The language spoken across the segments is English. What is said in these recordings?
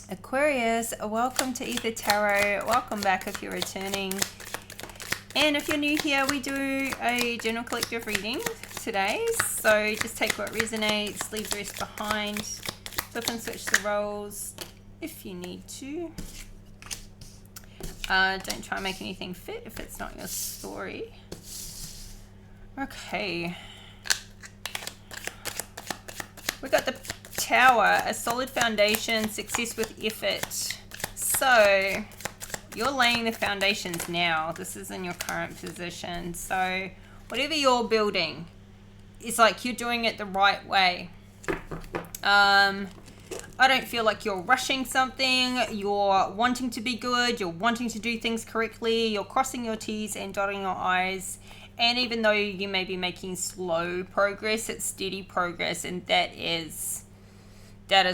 Aquarius, welcome to Aether Tarot. Welcome back if you're returning. And if you're new here, we do a general collective reading today. So just take what resonates, leave the rest behind. Flip and switch the roles if you need to. Don't try and make anything fit if it's not your story. Okay. We got the Tower, a solid foundation, success with effort. So you're laying the foundations now. This is in your current position. So whatever you're building, it's like you're doing it the right way. I don't feel like you're rushing something. You're wanting to be good. You're wanting to do things correctly. You're crossing your T's and dotting your I's. And even though you may be making slow progress, it's steady progress, and that is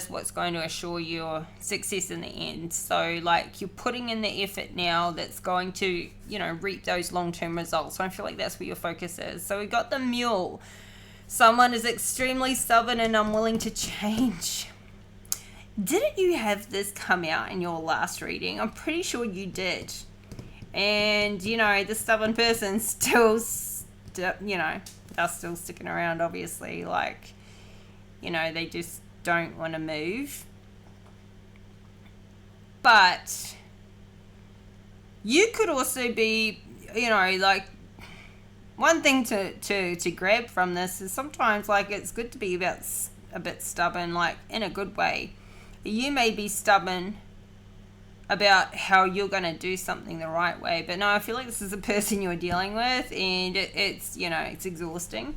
what's going to assure your success in the end. So like you're putting in the effort now that's going to, you know, reap those long-term results. So I feel like that's where your focus is. So we got the Mule. Someone is extremely stubborn and unwilling to change. Didn't you have this come out in your last reading? I'm pretty sure you did. And, you know, the stubborn person still, you know, they're still sticking around, obviously. Like, you know, they just don't want to move. But you could also be, you know, like, one thing to grab from this is sometimes, like, it's good to be a bit stubborn, like, in a good way. You may be stubborn about how you're going to do something the right way, but no, I feel like this is a person you're dealing with, and it's, you know, it's exhausting.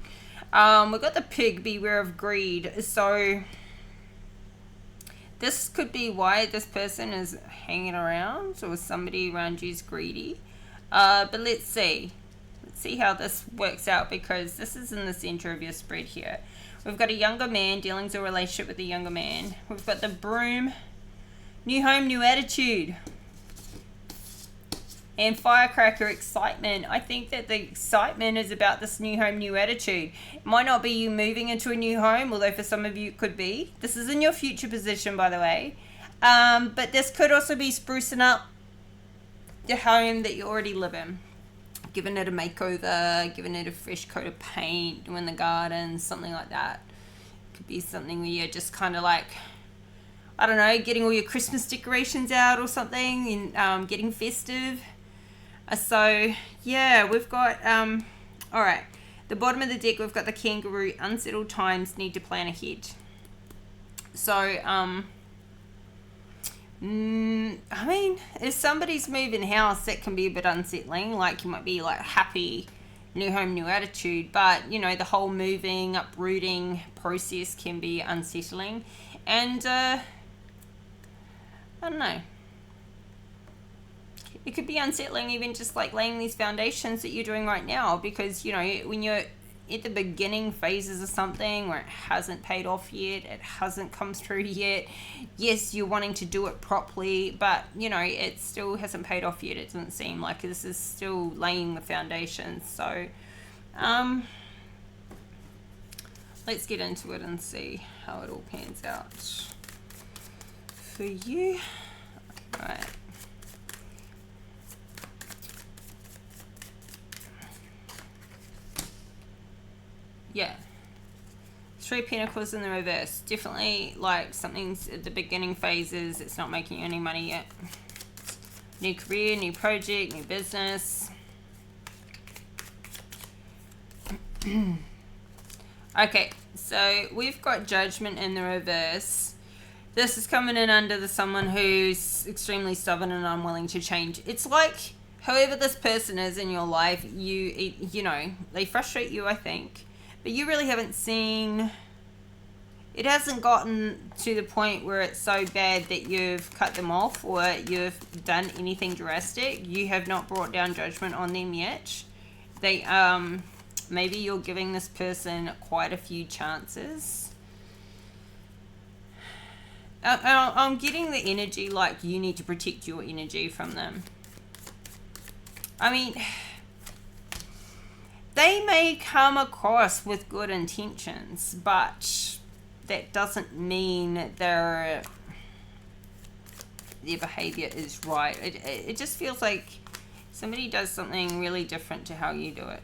We've got the Pig, beware of greed. So this could be why this person is hanging around, or somebody around you is greedy. But let's see how this works out, because this is in the center of your spread here. We've got a younger man dealing with a relationship with a younger man. We've got the Broom, new home, new attitude. And Firecracker, excitement. I think that the excitement is about this new home, new attitude. It might not be you moving into a new home, although for some of you it could be. This is in your future position, by the way. But this could also be sprucing up the home that you already live in. Giving it a makeover, giving it a fresh coat of paint, doing the garden, something like that. It could be something where you're just kind of like, I don't know, getting all your Christmas decorations out or something, and getting festive. So, yeah, we've got, all right, the bottom of the deck, we've got the Kangaroo, unsettled times, need to plan ahead. So, I mean, if somebody's moving house, that can be a bit unsettling. Like, you might be, like, happy, new home, new attitude, but, you know, the whole moving, uprooting process can be unsettling. And, I don't know. It could be unsettling even just like laying these foundations that you're doing right now, because, you know, when you're at the beginning phases of something where it hasn't paid off yet, it hasn't come through yet, yes, you're wanting to do it properly, but, you know, it still hasn't paid off yet. It doesn't seem like this is still laying the foundations. So, let's get into it and see how it all pans out for you. All right. Yeah. Three Pentacles in the reverse. Definitely like something's at the beginning phases. It's not making any money yet. New career, new project, new business. Okay, so we've got Judgment in the reverse. This is coming in under the someone who's extremely stubborn and unwilling to change. It's like whoever this person is in your life, you know, they frustrate you, I think. But you really haven't seen, it hasn't gotten to the point where it's so bad that you've cut them off or you've done anything drastic. You have not brought down judgment on them yet. They, maybe you're giving this person quite a few chances. I'm getting the energy like you need to protect your energy from them. I mean, they may come across with good intentions, but that doesn't mean they're their behavior is right. It just feels like somebody does something really different to how you do it.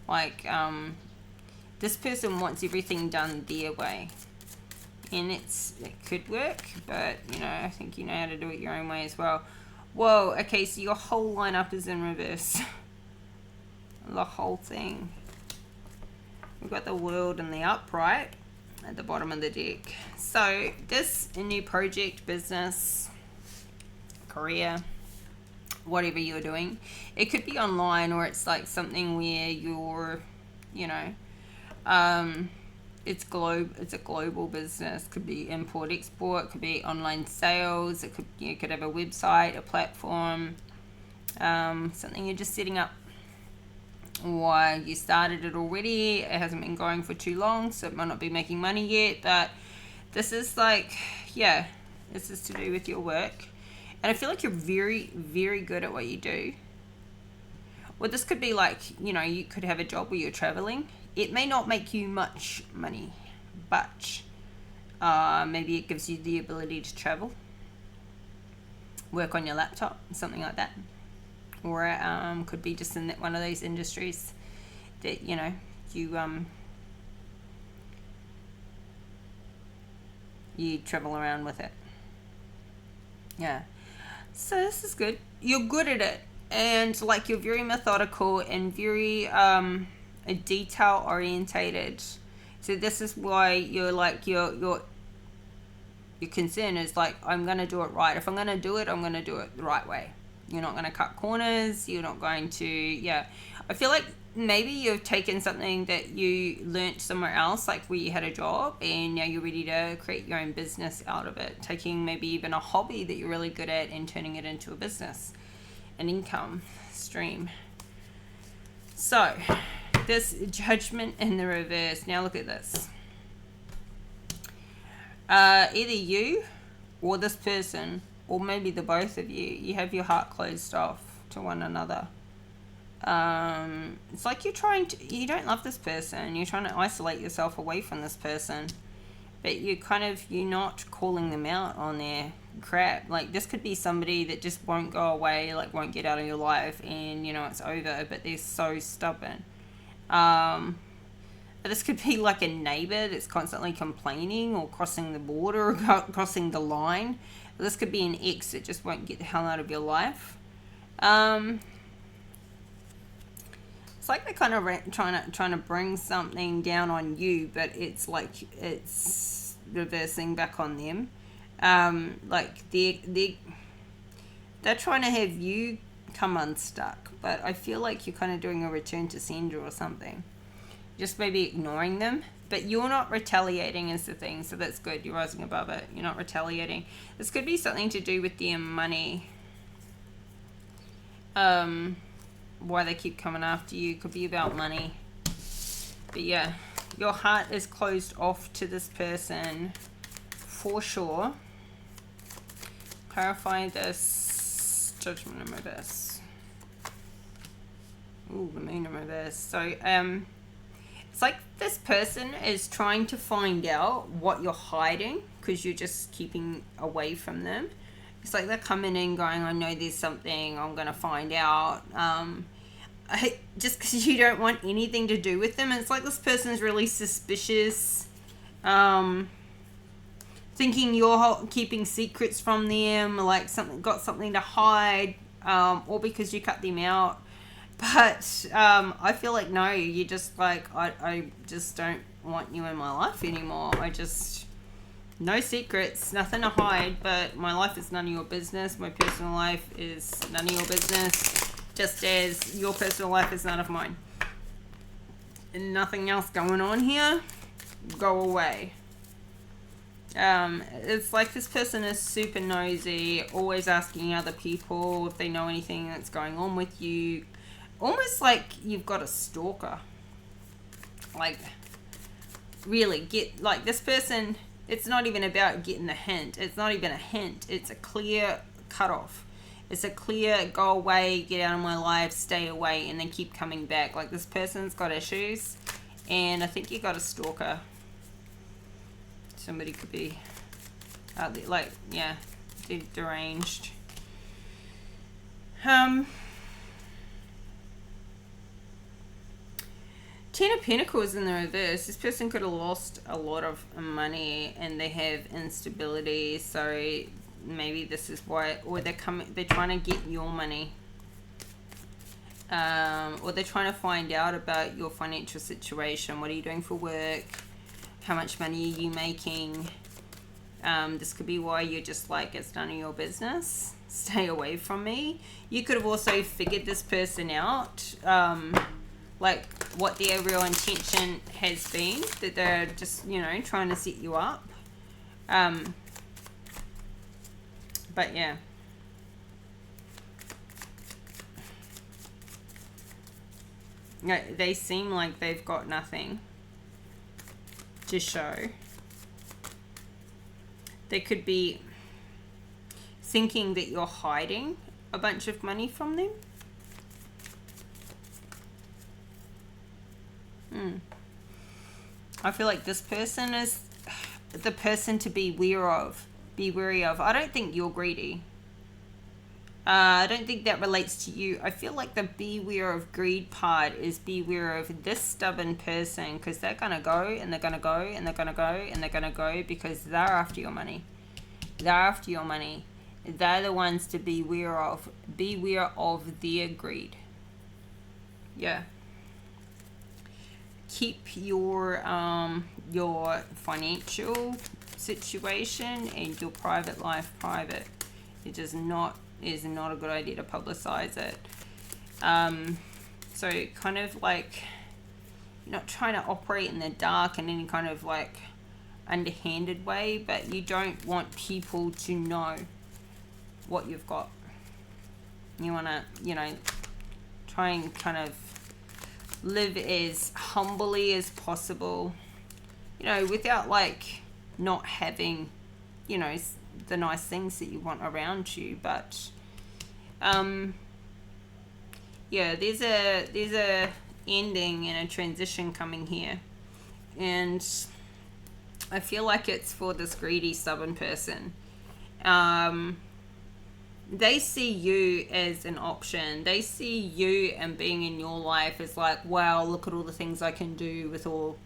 Like, this person wants everything done their way. And it could work, but, you know, I think you know how to do it your own way as well. Whoa, okay, so your whole lineup is in reverse. The whole thing. We've got the world and the upright at the bottom of the deck. So, this a new project, business, career, whatever you're doing. It could be online, or it's like something where you're, you know, it's a global business. Could be import export, could be online sales, it could, you could have a website, a platform, something you're just setting up, or you started it already, it hasn't been going for too long, so it might not be making money yet. But this is like, yeah, this is to do with your work. And I feel like you're very, very good at what you do. Well, this could be like, you know, you could have a job where you're traveling. It may not make you much money, but maybe it gives you the ability to travel, work on your laptop, something like that. Or could be just in one of those industries that, you know, you travel around with it. Yeah. So this is good. You're good at it, and like you're very methodical and very detail orientated. So this is why you're like your concern is like, I'm gonna do it right. If I'm gonna do it, I'm gonna do it the right way. You're not gonna cut corners. You're not going to, yeah. I feel like maybe you've taken something that you learnt somewhere else, like where you had a job, and now you're ready to create your own business out of it. Taking maybe even a hobby that you're really good at and turning it into a business, an income stream. So, this Judgment in the reverse. Now look at this. Either you or this person, or maybe the both of you, you have your heart closed off to one another. It's like you don't love this person, you're trying to isolate yourself away from this person, but you're not calling them out on their crap. Like, this could be somebody that just won't go away, like won't get out of your life, and you know it's over, but they're so stubborn. This could be like a neighbor that's constantly complaining or crossing the border or crossing the line. This could be an ex that just won't get the hell out of your life. It's like they're kind of trying to bring something down on you, but it's like it's reversing back on them. Like they're trying to have you come unstuck, but I feel like you're kind of doing a return to sender or something. Just maybe ignoring them, but you're not retaliating is the thing, so that's good. You're rising above it. You're not retaliating. This could be something to do with their money. Why they keep coming after you could be about money. But yeah, your heart is closed off to this person for sure. Clarify this. Judgment in reverse. Ooh, the moon in reverse. So, it's like this person is trying to find out what you're hiding because you're just keeping away from them. It's like they're coming in going, I know there's something, I'm going to find out. Just because you don't want anything to do with them. It's like this person's really suspicious. Thinking you're keeping secrets from them, like got something to hide, or because you cut them out. But I feel like, no, you just like, I just don't want you in my life anymore. No secrets, nothing to hide, but my life is none of your business. My personal life is none of your business, just as your personal life is none of mine. And nothing else going on here, go away. It's like this person is super nosy, always asking other people if they know anything that's going on with you. Almost like you've got a stalker. Like, really, like this person, it's not even about getting the hint. It's not even a hint. It's a clear cutoff. It's a clear go away, get out of my life, stay away, and then keep coming back. Like, this person's got issues, and I think you got a stalker. Somebody could be out there, like, yeah, I They're deranged. Ten of Pentacles in the reverse. This person could have lost a lot of money and they have instability. So maybe this is why, or they're trying to get your money. Or they're trying to find out about your financial situation. What are you doing for work? How much money are you making? This could be why you're just like, it's none of your business. Stay away from me. You could have also figured this person out. Like what their real intention has been, that they're just, you know, trying to set you up. But yeah. They seem like they've got nothing to show. They could be thinking that you're hiding a bunch of money from them. I feel like this person is the person to be wary of. I don't think you're greedy. I don't think that relates to you. I feel like the beware of greed part is beware of this stubborn person, because they're going to go and they're going to go and they're going to go and they're going to go because they're after your money. They're after your money. They're the ones to beware of. Beware of their greed. Yeah. Keep your financial situation and your private life private. It is not a good idea to publicize it. So kind of like, you're not trying to operate in the dark in any kind of like underhanded way, but you don't want people to know what you've got. You want to, you know, try and kind of live as humbly as possible, you know, without like not having, you know, the nice things that you want around you. But yeah, there's a ending and a transition coming here, and I feel like it's for this greedy, stubborn person. They see you as an option. They see you and being in your life as like, wow, look at all the things I can do with all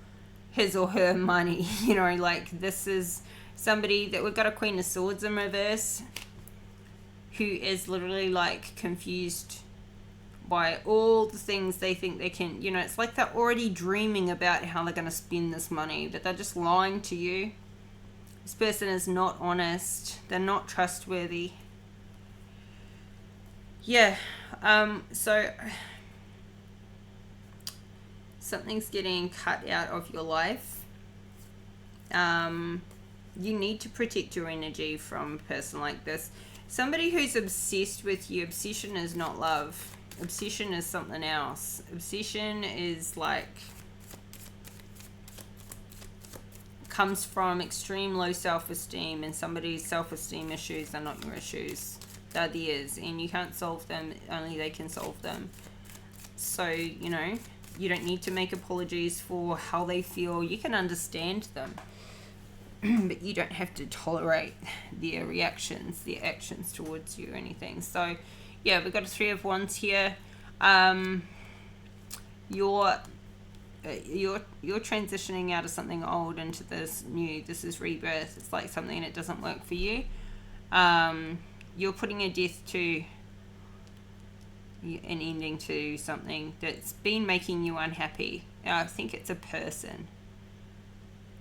his or her money. You know, like this is somebody that we've got a Queen of Swords in reverse who is literally like confused by all the things they think they can, you know, it's like they're already dreaming about how they're going to spend this money, but they're just lying to you. This person is not honest. They're not trustworthy. Yeah, so something's getting cut out of your life. You need to protect your energy from a person like this. Somebody who's obsessed with you. Obsession is not love. Obsession is something else. Obsession is like, comes from extreme low self-esteem, and somebody's self-esteem issues are not your issues. They're theirs, and you can't solve them. Only they can solve them. So, you know, you don't need to make apologies for how they feel. You can understand them, but you don't have to tolerate their reactions, their actions towards you or anything. So, yeah, we've got a Three of Wands here. You're transitioning out of something old into this new. This is rebirth. It's like something that doesn't work for you. You're putting a death to an ending to something that's been making you unhappy. I think it's a person,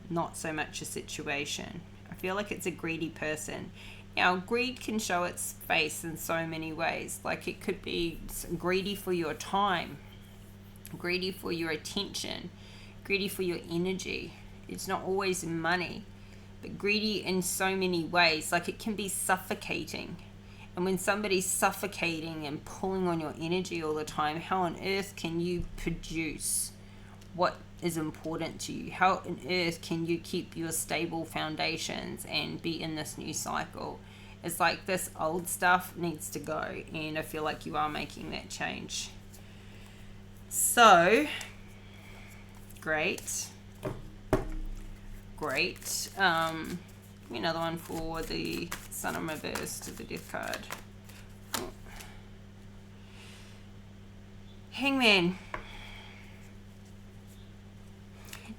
not so much a situation. I feel like it's a greedy person. Now, greed can show its face in so many ways. Like it could be greedy for your time, greedy for your attention, greedy for your energy. It's not always money, but greedy in so many ways. Like it can be suffocating. And when somebody's suffocating and pulling on your energy all the time, how on earth can you produce what is important to you? How on earth can you keep your stable foundations and be in this new cycle? It's like this old stuff needs to go, and I feel like you are making that change. So, great. Another one for the Sun in reverse to the Death card. Oh. Hangman.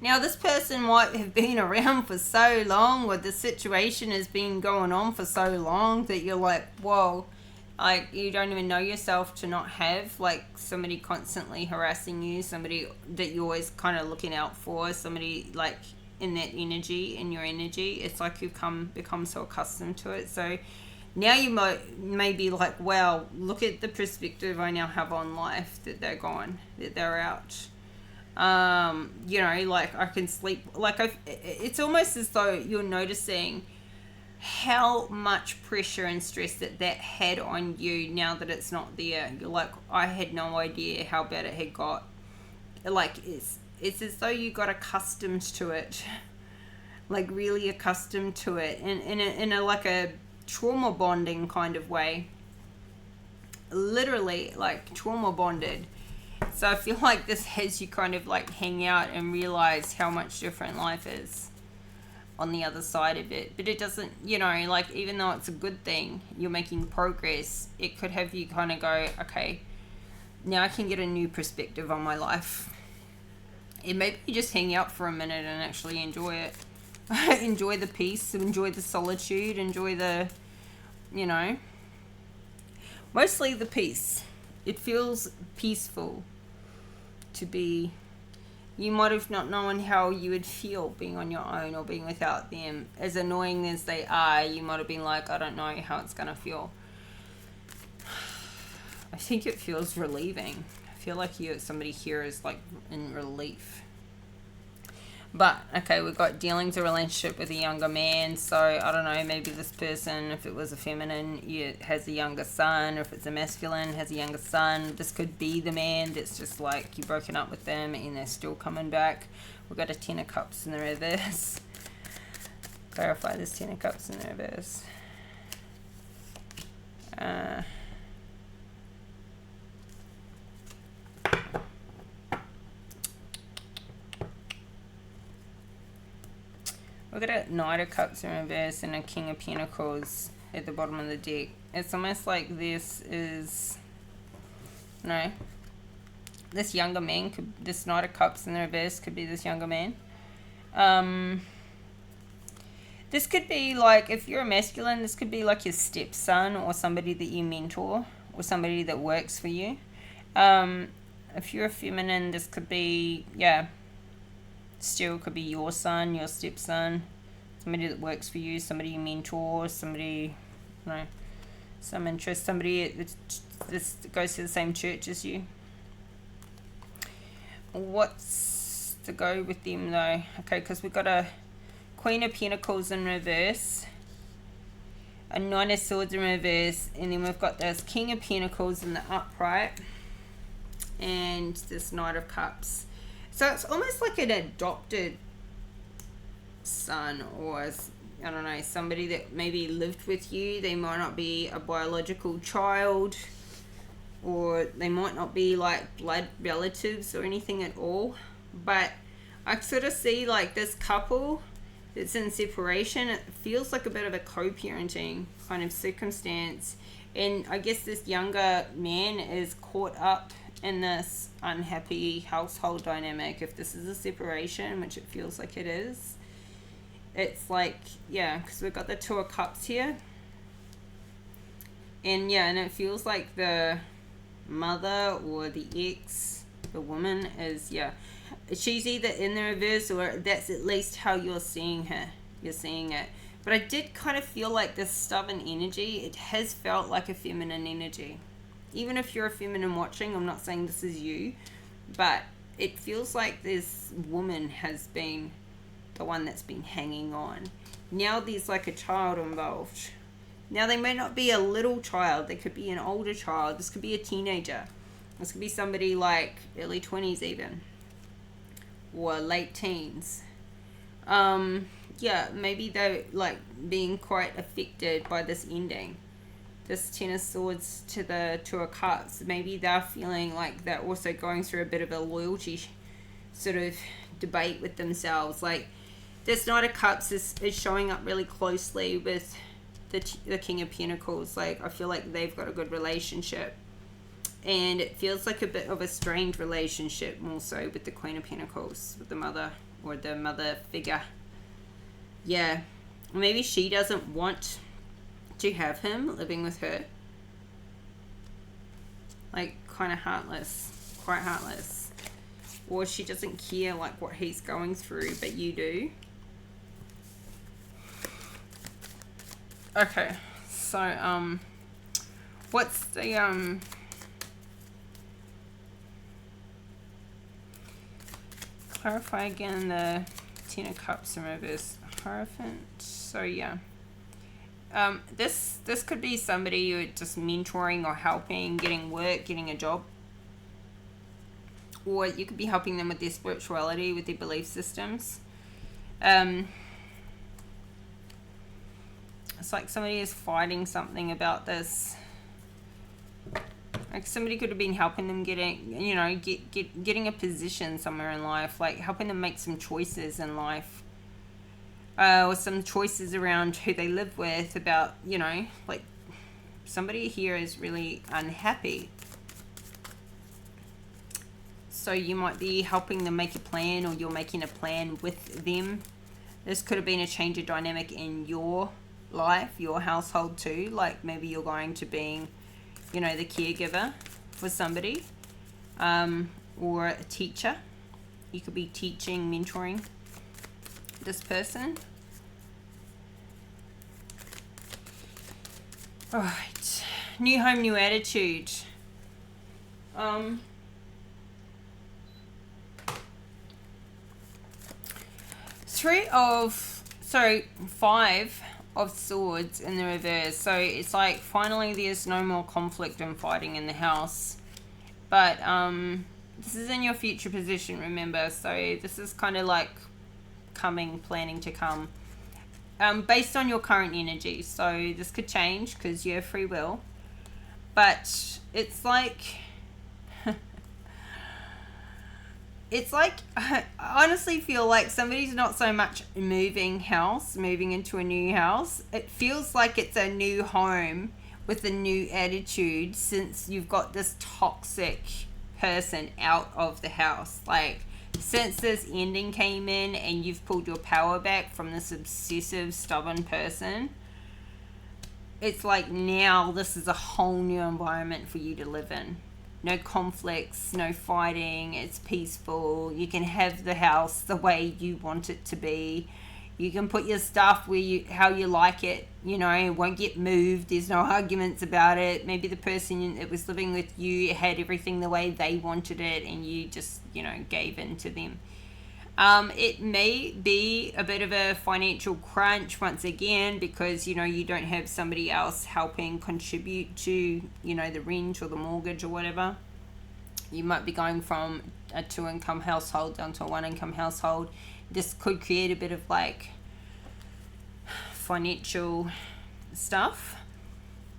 Now, this person might have been around for so long, or the situation has been going on for so long that you're like, whoa, like you don't even know yourself to not have like somebody constantly harassing you, somebody that you're always kind of looking out for, somebody like in that energy, in your energy. It's like you've become so accustomed to it. So now you may be like, wow, look at the perspective I now have on life, that they're gone, that they're out. You know, like I can sleep, like it's almost as though you're noticing how much pressure and stress that had on you now that it's not there. You're like, I had no idea how bad it had got. Like it's as though you got accustomed to it, like really accustomed to it, in a like a trauma bonding kind of way, literally like trauma bonded. So I feel like this has you kind of like hang out and realize how much different life is on the other side of it. But it doesn't, you know, like even though it's a good thing, you're making progress, it could have you kind of go, okay, now I can get a new perspective on my life. And maybe you just hang out for a minute and actually enjoy it. Enjoy the peace, enjoy the solitude, enjoy the, you know, mostly the peace. It feels peaceful to be. You might have not known how you would feel being on your own or being without them. As annoying as they are, you might have been like, I don't know how it's going to feel. I think it feels relieving. I feel like somebody here is like in relief. But, okay, we've got dealings, a relationship with a younger man. So, I don't know, maybe this person, if it was a feminine, has a younger son. Or if it's a masculine, has a younger son. This could be the man that's just like, you've broken up with them and they're still coming back. We've got a Ten of Cups in the reverse. Clarify this Ten of Cups in the reverse. We've got a Knight of Cups in reverse and a King of Pentacles at the bottom of the deck. It's almost like this is, no, this younger man, this Knight of Cups in the reverse could be this younger man. This could be like, if you're a masculine, this could be like your stepson or somebody that you mentor or somebody that works for you. If you're a feminine, this could be, yeah, still could be your son, your stepson, somebody that works for you, somebody you mentor, somebody, you know, some interest, somebody that goes to the same church as you. What's to go with them though? Okay, because we've got a Queen of Pentacles in reverse, a Nine of Swords in reverse, and then we've got this King of Pentacles in the upright, and this Knight of Cups. So it's almost like an adopted son, or I don't know, somebody that maybe lived with you. They might not be a biological child, or they might not be like blood relatives or anything at all. But I sort of see like this couple that's in separation. It feels like a bit of a co-parenting kind of circumstance. And I guess this younger man is caught up in this unhappy household dynamic. If this is a separation, which it feels like it is, it's like, yeah, because we've got the Two of Cups here, and yeah, and it feels like the mother or the ex, the woman is, yeah, she's either in the reverse, or that's at least how you're seeing her. You're seeing it. But I did kind of feel like this stubborn energy, it has felt like a feminine energy. Even if you're a feminine watching, I'm not saying this is you, but it feels like this woman has been the one that's been hanging on. Now there's like a child involved. Now they may not be a little child, they could be an older child. This could be a teenager. This could be somebody like early 20s even, or late teens. Yeah, maybe they're like being quite affected by this ending. This Ten of Swords to the Two of Cups. Maybe they're feeling like they're also going through a bit of a loyalty sort of debate with themselves. Like this Knight of Cups is showing up really closely with the King of Pentacles. Like, I feel like they've got a good relationship. And it feels like a bit of a strained relationship, more so with the Queen of Pentacles, with the mother, or the mother figure. Yeah. Maybe she doesn't want to have him living with her. Like, kind of heartless. Quite heartless. Or she doesn't care, like, what he's going through, but you do. Okay. So, what's the, clarify again the Ten of Cups in reverse. Hierophant. So, yeah. This could be somebody you're just mentoring or helping, getting work, getting a job. Or you could be helping them with their spirituality, with their belief systems. It's like somebody is fighting something about this. Like, somebody could have been helping them getting, you know, getting a position somewhere in life. Like, helping them make some choices in life. Or some choices around who they live with, about, you know, like, somebody here is really unhappy. So you might be helping them make a plan, or you're making a plan with them. This could have been a change of dynamic in your life, your household too. Like, maybe you're going to being, you know, the caregiver for somebody, or a teacher. You could be teaching, mentoring this person. All right, new home, new attitude. Five of Swords in the reverse. So it's like, finally there's no more conflict and fighting in the house. But this is in your future position, remember. So this is kind of like planning to come. Based on your current energy. So this could change because you have free will. But it's like... It's like, I honestly feel like somebody's not so much moving into a new house. It feels like it's a new home with a new attitude, since you've got this toxic person out of the house. Like, since this ending came in and you've pulled your power back from this obsessive, stubborn person, it's like now this is a whole new environment for you to live in. No conflicts, no fighting, it's peaceful. You can have the house the way you want it to be. You can put your stuff how you like it, you know, it won't get moved. There's no arguments about it. Maybe the person that was living with you had everything the way they wanted it, and you just, you know, gave in to them. It may be a bit of a financial crunch once again, because, you know, you don't have somebody else helping contribute to, you know, the rent or the mortgage or whatever. You might be going from a 2-income household down to a 1-income household. This could create a bit of like financial stuff,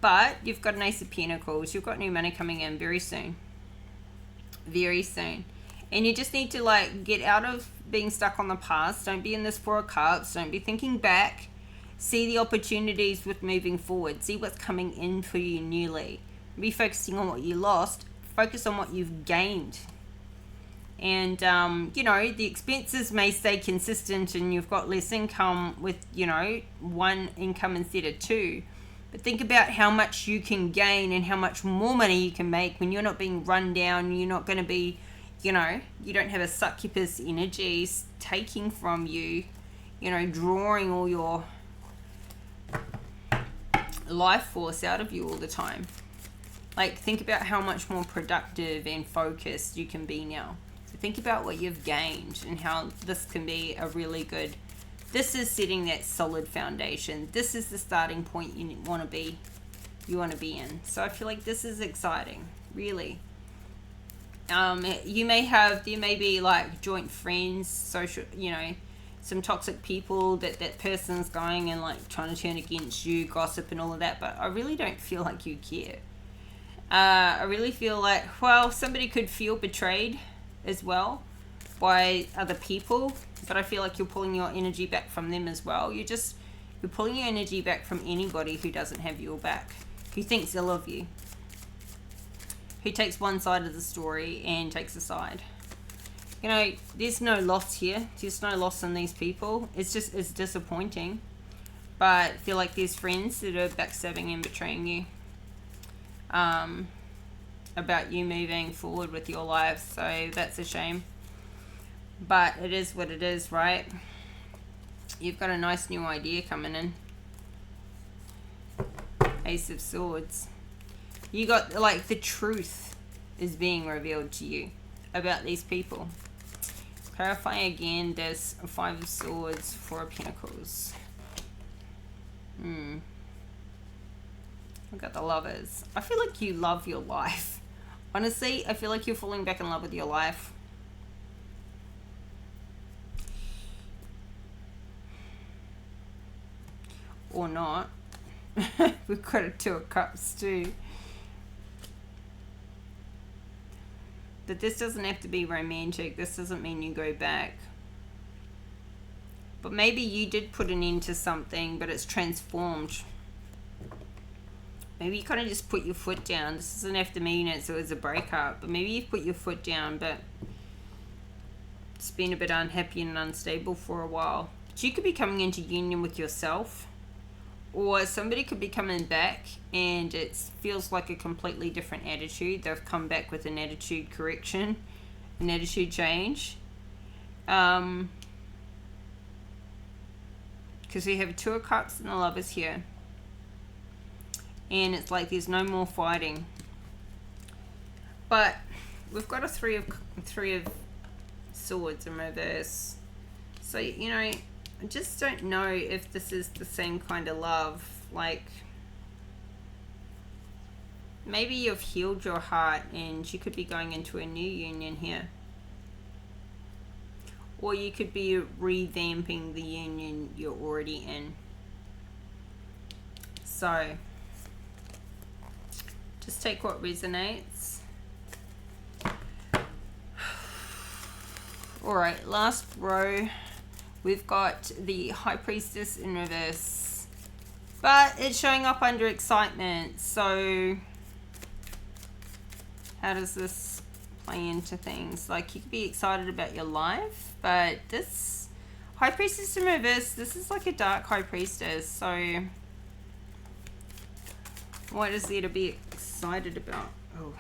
but you've got an Ace of Pentacles. You've got new money coming in very soon. Very soon. And you just need to, like, get out of being stuck on the past. Don't be in this 4 of Cups. Don't be thinking back. See the opportunities with moving forward. See what's coming in for you newly. Be focusing on what you lost. Focus on what you've gained. And, you know, the expenses may stay consistent and you've got less income with, you know, 1 income instead of 2. But think about how much you can gain and how much more money you can make when you're not being run down. You're not going to be... You know, you don't have a succubus energy taking from you, you know, drawing all your life force out of you all the time. Like, think about how much more productive and focused you can be now. So think about what you've gained and how this can be a really good... This is setting that solid foundation. This is the starting point you want to be in. So I feel like this is exciting, really. There may be like joint friends, social, you know, some toxic people that person's going and like trying to turn against you, gossip and all of that, but I really don't feel like you care. I really feel like, well, somebody could feel betrayed as well by other people, but I feel like you're pulling your energy back from them as well. You're just You're pulling your energy back from anybody who doesn't have your back, who thinks ill of you, who takes one side of the story and takes a side. You know, there's no loss here. There's no loss in these people. It's just, it's disappointing. But I feel like there's friends that are backstabbing and betraying you. About you moving forward with your life. So that's a shame. But it is what it is, right? You've got a nice new idea coming in. Ace of Swords. You got, like, the truth is being revealed to you about these people. Clarify again, there's a 5 of Swords, 4 of Pentacles. We've got the Lovers. I feel like you love your life. Honestly, I feel like you're falling back in love with your life. Or not. We've got a 2 of Cups too. But this doesn't have to be romantic. This doesn't mean you go back. But maybe you did put an end to something, but it's transformed. Maybe you kind of just put your foot down. This doesn't have to mean it was a breakup. But maybe you've put your foot down, but it's been a bit unhappy and unstable for a while. But you could be coming into union with yourself. Or somebody could be coming back and it feels like a completely different attitude. They've come back with an attitude correction, an attitude change. Because we have 2 of Cups and the Lovers here. And it's like there's no more fighting. But we've got a 3 of Swords in reverse. So, you know, I just don't know if this is the same kind of love. Like, maybe you've healed your heart and you could be going into a new union here. Or you could be revamping the union you're already in. So, just take what resonates. Alright, last row. We've got the High Priestess in reverse. But it's showing up under excitement. So how does this play into things? Like, you could be excited about your life. But this High Priestess in reverse, this is like a dark High Priestess. So what is there to be excited about? Oh.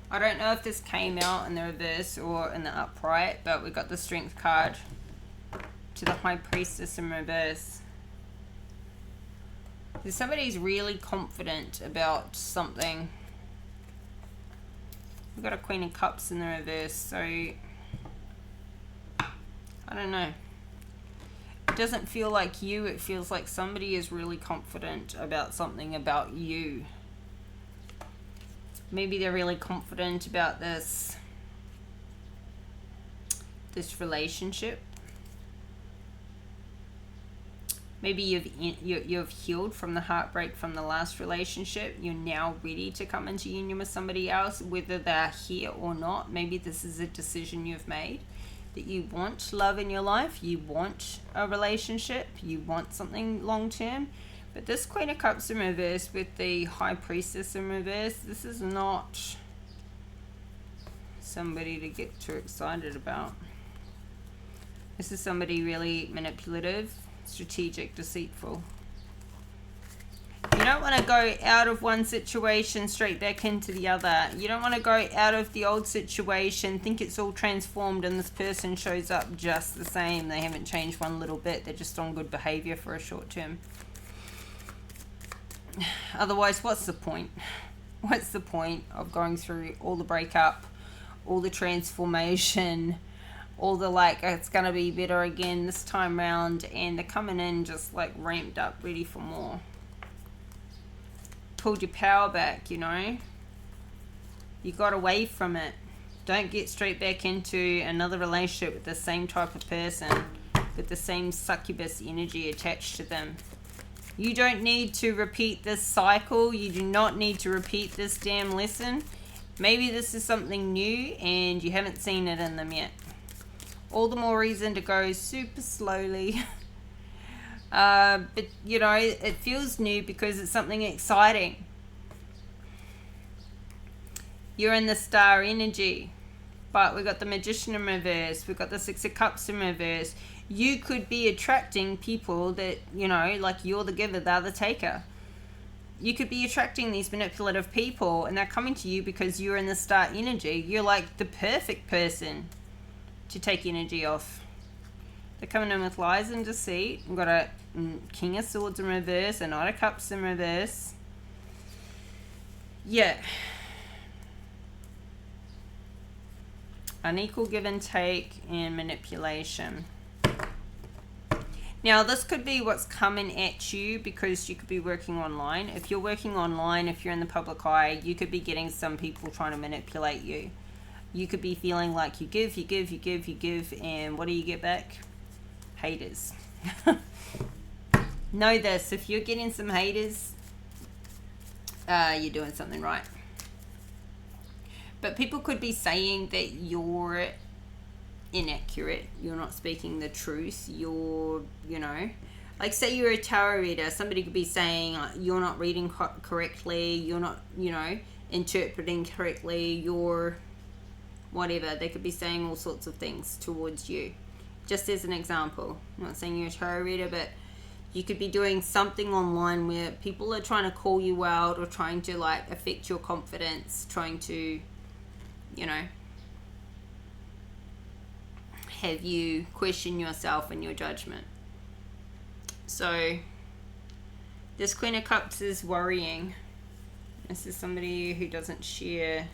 I don't know if this came out in the reverse or in the upright, but we got the Strength card to the High Priestess in reverse. So somebody's really confident about something. We've got a Queen of Cups in the reverse, so I don't know. It doesn't feel like you, it feels like somebody is really confident about something about you. Maybe they're really confident about this relationship. Maybe you've healed from the heartbreak from the last relationship. You're now ready to come into union with somebody else, whether they're here or not. Maybe this is a decision you've made, that you want love in your life, you want a relationship, you want something long term. But this Queen of Cups in reverse with the High Priestess in reverse, this is not somebody to get too excited about. This is somebody really manipulative, strategic, deceitful. You don't want to go out of one situation straight back into the other. You don't want to go out of the old situation, think it's all transformed, and this person shows up just the same. They haven't changed one little bit. They're just on good behavior for a short term. Otherwise, what's the point? What's the point of going through all the breakup, all the transformation, all the like, it's going to be better again this time round, and they're coming in just like ramped up, ready for more. Pulled your power back, you know. You got away from it. Don't get straight back into another relationship with the same type of person, with the same succubus energy attached to them. You don't need to repeat this cycle. You do not need to repeat this damn lesson. Maybe this is something new and you haven't seen it in them yet. All the more reason to go super slowly. But, you know, it feels new because it's something exciting. You're in the star energy. But we've got the Magician in reverse. We've got the Six of Cups in reverse. You could be attracting people that, you know, like you're the giver, they're the taker. You could be attracting these manipulative people and they're coming to you because you're in the star energy. You're like the perfect person to take energy off. They're coming in with lies and deceit. We've got a King of Swords in reverse, a Knight of Cups in reverse. Yeah. Unequal give and take and manipulation. Now, this could be what's coming at you because you could be working online. If you're working online, if you're in the public eye, you could be getting some people trying to manipulate you. You could be feeling like you give, and what do you get back? Haters. Know this, if you're getting some haters, you're doing something right. But people could be saying that you're inaccurate, you're not speaking the truth, you're, you know, like say you're a tarot reader, somebody could be saying you're not reading correctly, you're not, you know, interpreting correctly, you're whatever. They could be saying all sorts of things towards you. Just as an example, I'm not saying you're a tarot reader, but you could be doing something online where people are trying to call you out or trying to like affect your confidence, trying to, you know, have you question yourself and your judgment. So this Queen of Cups is worrying. This is somebody who doesn't share.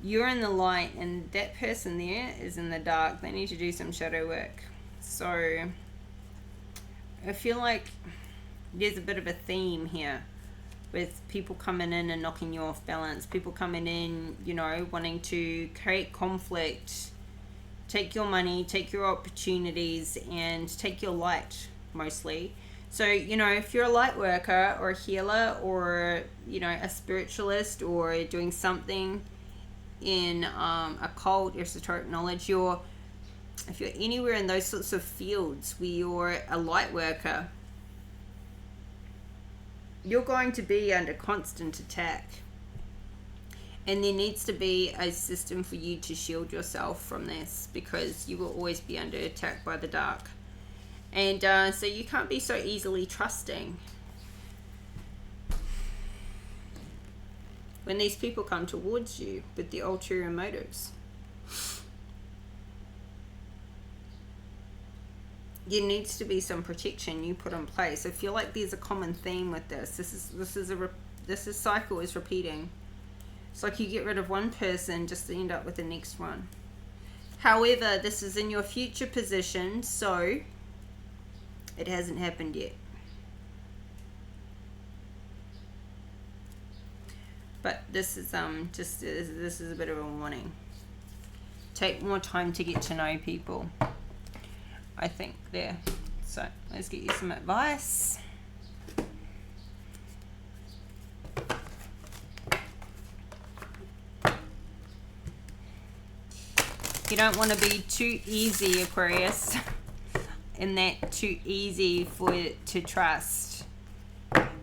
You're in the light and that person there is in the dark. They need to do some shadow work. So I feel like there's a bit of a theme here with people coming in and knocking you off balance. People coming in, you know, wanting to create conflict, take your money, take your opportunities, and take your light, mostly. So, you know, if you're a light worker or a healer or, you know, a spiritualist or doing something in occult, esoteric knowledge, if you're anywhere in those sorts of fields where you're a light worker, you're going to be under constant attack. And there needs to be a system for you to shield yourself from this, because you will always be under attack by the dark. And so you can't be so easily trusting. When these people come towards you with the ulterior motives, there needs to be some protection you put in place. I feel like there's a common theme with this. This cycle is repeating. It's like you get rid of one person just to end up with the next one. However, this is in your future position, so it hasn't happened yet. But this is this is a bit of a warning. Take more time to get to know people, I think, there. So let's get you some advice. You don't want to be too easy, Aquarius, and that too easy for it to trust.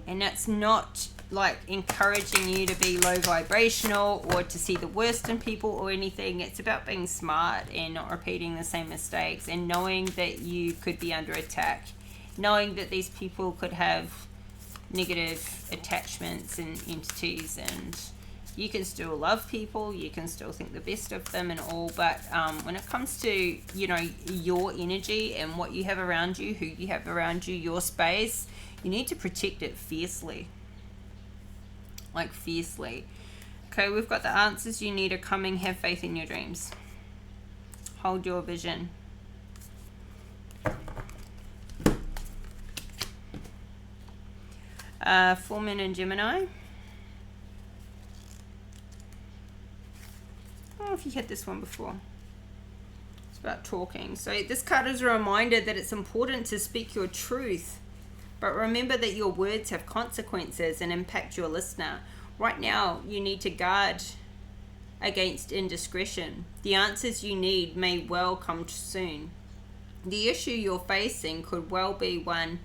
And that's not like encouraging you to be low vibrational or to see the worst in people or anything. It's about being smart and not repeating the same mistakes, and knowing that you could be under attack, knowing that these people could have negative attachments and entities, and you can still love people, you can still think the best of them and all, but when it comes to, you know, your energy and what you have around you, who you have around you, your space, you need to protect it fiercely. Like fiercely. Okay, we've got the answers you need are coming. Have faith in your dreams. Hold your vision. Full moon in Gemini. I don't know if you had this one before. It's about talking. So this card is a reminder that it's important to speak your truth. But remember that your words have consequences and impact your listener. Right now, you need to guard against indiscretion. The answers you need may well come soon. The issue you're facing could well be one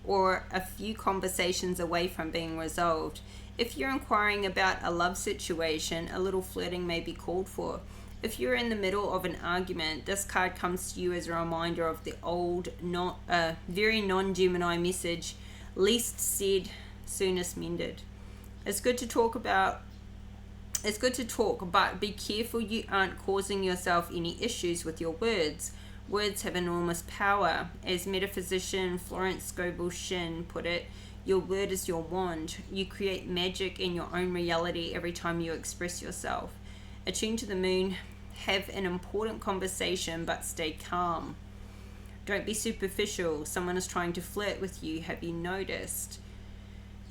or a few conversations away from being resolved. If you're inquiring about a love situation, a little flirting may be called for. If you're in the middle of an argument, this card comes to you as a reminder of the old, very non-Gemini message, least said, soonest mended. It's good to talk, but be careful you aren't causing yourself any issues with your words. Words have enormous power. As metaphysician Florence Scovel-Shinn put it, your word is your wand. You create magic in your own reality every time you express yourself. Attune to the moon, have an important conversation, but stay calm. Don't be superficial. Someone is trying to flirt with you. Have you noticed?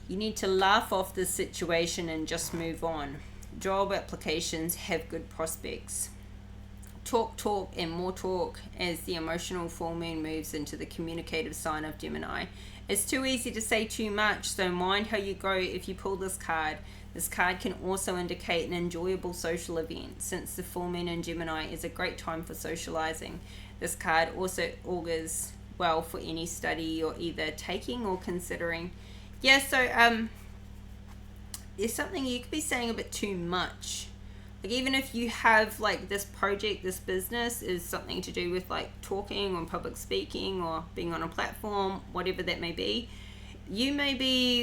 You need to laugh off this situation and just move on. Job applications have good prospects. Talk, and more talk as the emotional full moon moves into the communicative sign of Gemini. It's too easy to say too much, so mind how you go if you pull this card. This card can also indicate an enjoyable social event, since the full moon in Gemini is a great time for socializing. This card also augurs well for any study you're either taking or considering. Yeah, so there's something you could be saying a bit too much. Like, even if you have like this project, this business is something to do with like talking or public speaking or being on a platform, whatever that may be, you may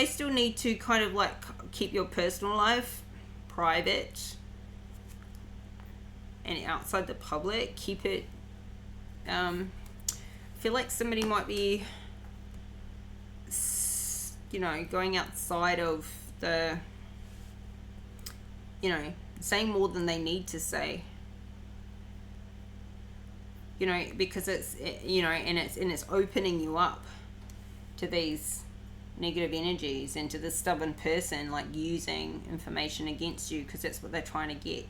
still need to kind of like keep your personal life private and outside the public. Keep it, I feel like somebody might be, going outside of the, saying more than they need to say, because it's, and it's opening you up to these negative energies and to this stubborn person like using information against you, because that's what they're trying to get.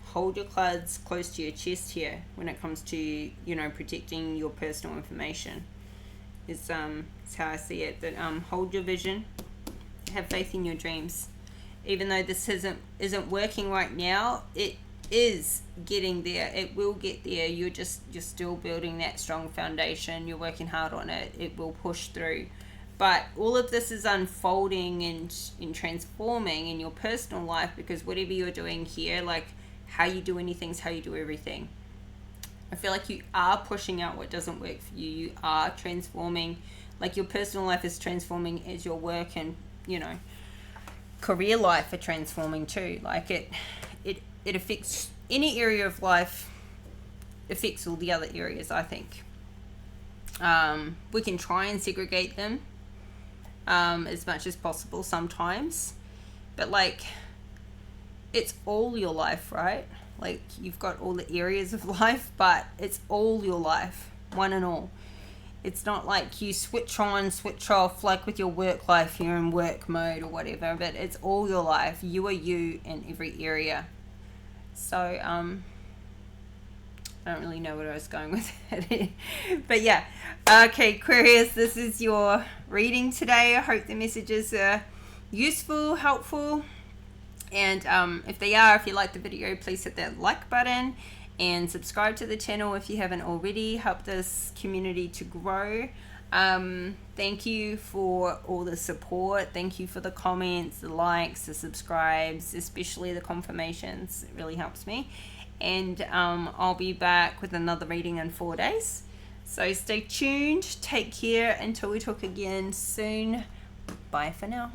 Hold your cards close to your chest here when it comes to protecting your personal information. It's how I see it. That hold your vision, have faith in your dreams. Even though this isn't working right now, it is getting there. It will get there. You're still building that strong foundation. You're working hard on it. It will push through. But all of this is unfolding and transforming in your personal life, because whatever you're doing here, like how you do anything is how you do everything. I feel like you are pushing out what doesn't work for you. You are transforming, like your personal life is transforming as your work and, career life are transforming too. Like it affects any area of life, affects all the other areas, I think. We can try and segregate them as much as possible sometimes, but like it's all your life, right? Like you've got all the areas of life, but it's all your life, one and all. It's not like you switch on, switch off, like with your work life, you're in work mode or whatever, but it's all your life. You are you in every area. So, I don't really know where I was going with it. But yeah. Okay, Aquarius, this is your reading today. I hope the messages are useful, helpful. And if they are, if you like the video, please hit that like button and subscribe to the channel if you haven't already. Help this community to grow. Thank you for all the support. Thank you for the comments, the likes, the subscribes, especially the confirmations. It really helps me. And I'll be back with another reading in 4 days. So stay tuned. Take care until we talk again soon. Bye for now.